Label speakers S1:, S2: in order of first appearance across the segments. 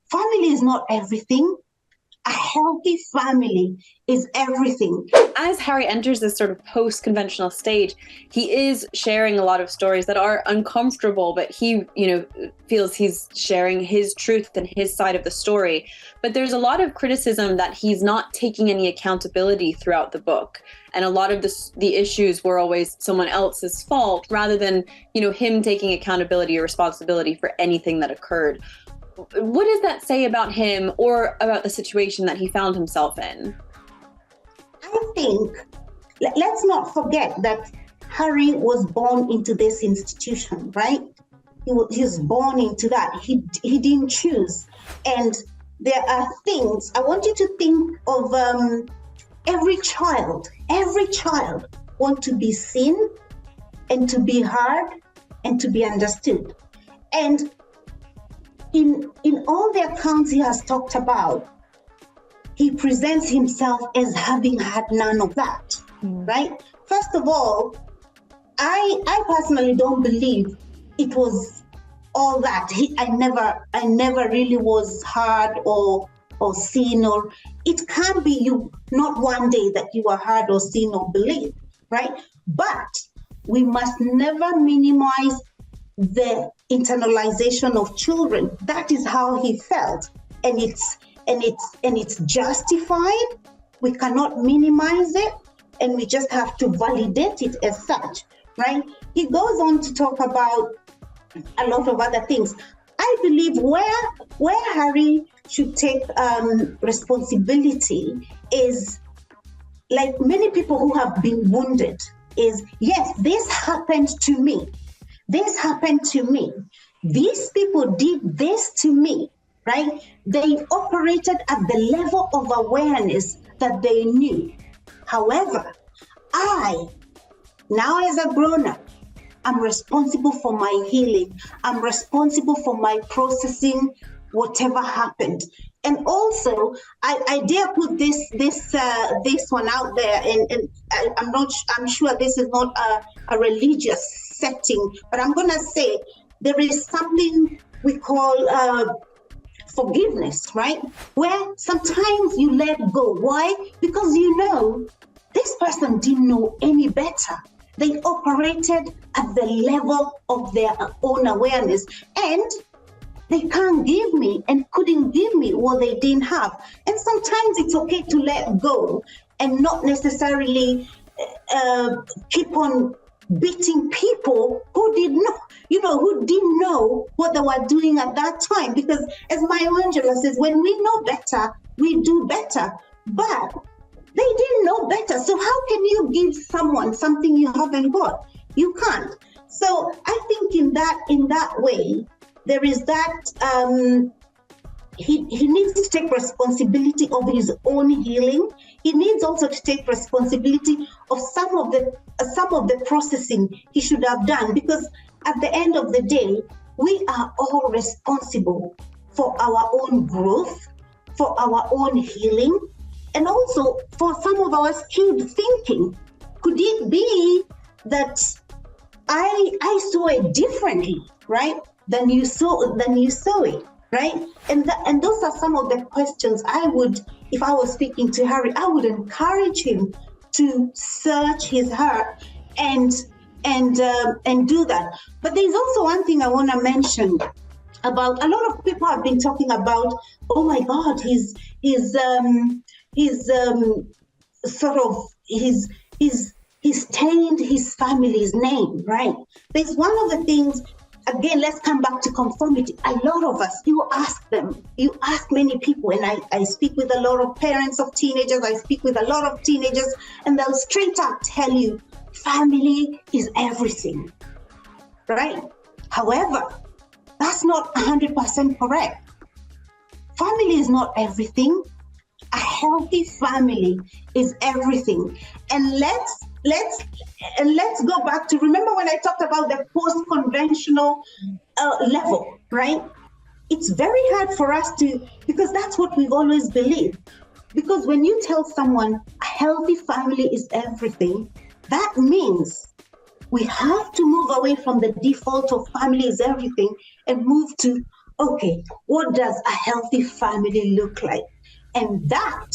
S1: Family is not everything. A healthy family is everything.
S2: As Harry enters this sort of post-conventional stage, he is sharing a lot of stories that are uncomfortable, but he, feels he's sharing his truth and his side of the story. But there's a lot of criticism that he's not taking any accountability throughout the book. And a lot of the issues were always someone else's fault rather than, him taking accountability or responsibility for anything that occurred. What does that say about him or about the situation that he found himself in?
S1: I think, let's not forget that Harry was born into this institution, right? He was born into that. He didn't choose. And there are things, I want you to think of every child want to be seen and to be heard and to be understood. And in all the accounts he has talked about, he presents himself as having had none of that, right? First of all, I personally don't believe it was all that. I never really was heard or seen, or it can't be you, not one day that you are heard or seen or believed, right? But we must never minimize the internalization of children. That is how he felt, and it's justified. We cannot minimize it, and we just have to validate it as such, right? He goes on to talk about a lot of other things. I believe where Harry should take responsibility is, like many people who have been wounded, is, yes, this happened to me. This happened to me. These people did this to me, right? They operated at the level of awareness that they knew. However, I, now as a grown-up, I'm responsible for my healing. I'm responsible for my processing whatever happened. And also, I dare put this one out there, and I'm sure this is not a religious setting, but I'm gonna say there is something we call forgiveness, right? Where sometimes you let go. Why? Because this person didn't know any better. They operated at the level of their own awareness, and they can't give me and couldn't give me what they didn't have. And sometimes it's okay to let go and not necessarily keep on beating people who didn't know what they were doing at that time. Because as Maya Angelou says, when we know better, we do better. But they didn't know better. So how can you give someone something you haven't got? You can't. So I think in that way, there is that he needs to take responsibility of his own healing. He needs also to take responsibility of some of the processing he should have done, because at the end of the day, we are all responsible for our own growth, for our own healing, and also for some of our skewed thinking. Could it be that I saw it differently, right? Than you saw it, right? And those are some of the questions I would, if I was speaking to Harry, I would encourage him to search his heart and do that. But there's also one thing I want to mention about. A lot of people have been talking about, oh my God, he's stained his family's name, right? There's one of the things. Again, let's come back to conformity. A lot of us, you ask many people, and I speak with a lot of parents of teenagers, I speak with a lot of teenagers, and they'll straight up tell you, family is everything, right? However, that's not 100% correct. Family is not everything. A healthy family is everything. And let's go back to, remember when I talked about the post-conventional level, right? It's very hard for us to, because that's what we've always believed. Because when you tell someone a healthy family is everything, that means we have to move away from the default of family is everything and move to okay, what does a healthy family look like? And that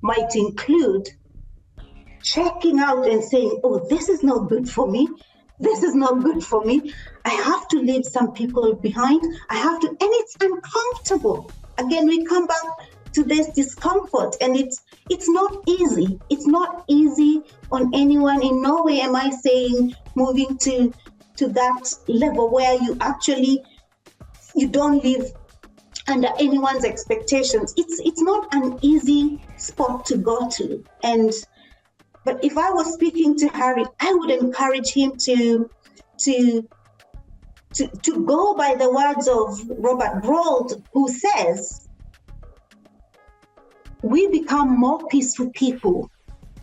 S1: might include checking out and saying, oh, this is not good for me. This is not good for me. I have to leave some people behind. I have to, and it's uncomfortable. Again, we come back to this discomfort, and it's not easy. It's not easy on anyone. In no way am I saying moving to that level where you don't live under anyone's expectations. It's not an easy spot to go to. But if I was speaking to Harry, I would encourage him to go by the words of Robert Brault, who says, we become more peaceful people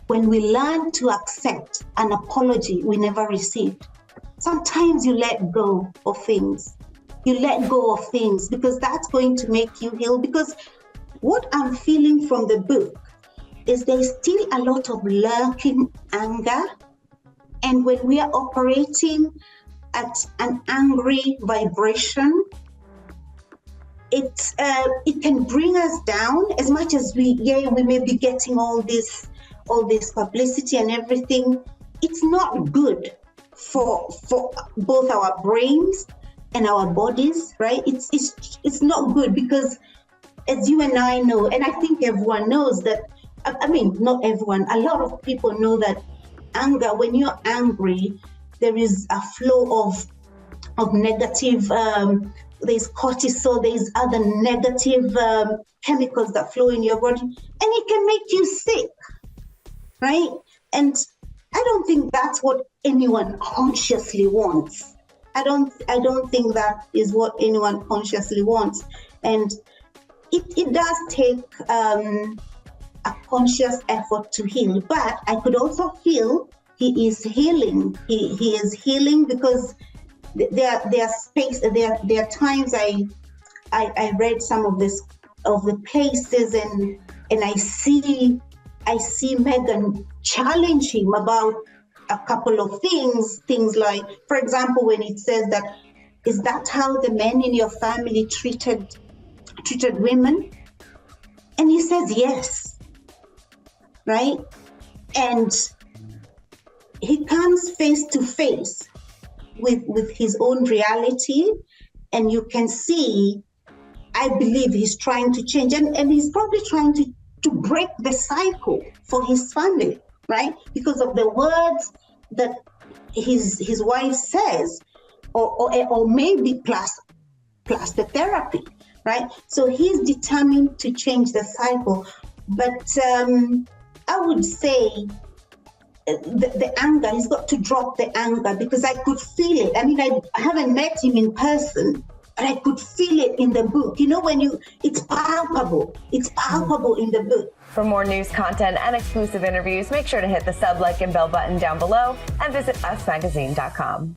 S1: when we learn to accept an apology we never received. Sometimes you let go of things. You let go of things because that's going to make you heal. Because what I'm feeling from the book is there's still a lot of lurking anger. And when we are operating at an angry vibration, it can bring us down. As much as we may be getting all this publicity and everything, it's not good for both our brains and our bodies, right? It's not good because, as you and I know, and I think everyone knows that, I mean, not everyone, a lot of people know that anger, when you're angry, there is a flow of negative, there's cortisol, there's other negative chemicals that flow in your body, and it can make you sick, right? And I don't think that's what anyone consciously wants. I don't think that is what anyone consciously wants. And it does take a conscious effort to heal, but I could also feel he is healing. He is healing because there are times I read some of the places and I see Meghan challenge him about a couple of things like, for example, when it says that, is that how the men in your family treated women? And he says yes, right? And he comes face to face with his own reality, and you can see, I believe he's trying to change, and he's probably trying to break the cycle for his family, right? Because of the words that his wife says, or maybe plus the therapy, right? So he's determined to change the cycle. But I would say the anger, he's got to drop the anger, because I could feel it. I mean, I haven't met him in person, but I could feel it in the book. You know, it's palpable in the book.
S3: For more news content and exclusive interviews, make sure to hit the sub, like, and bell button down below and visit usmagazine.com.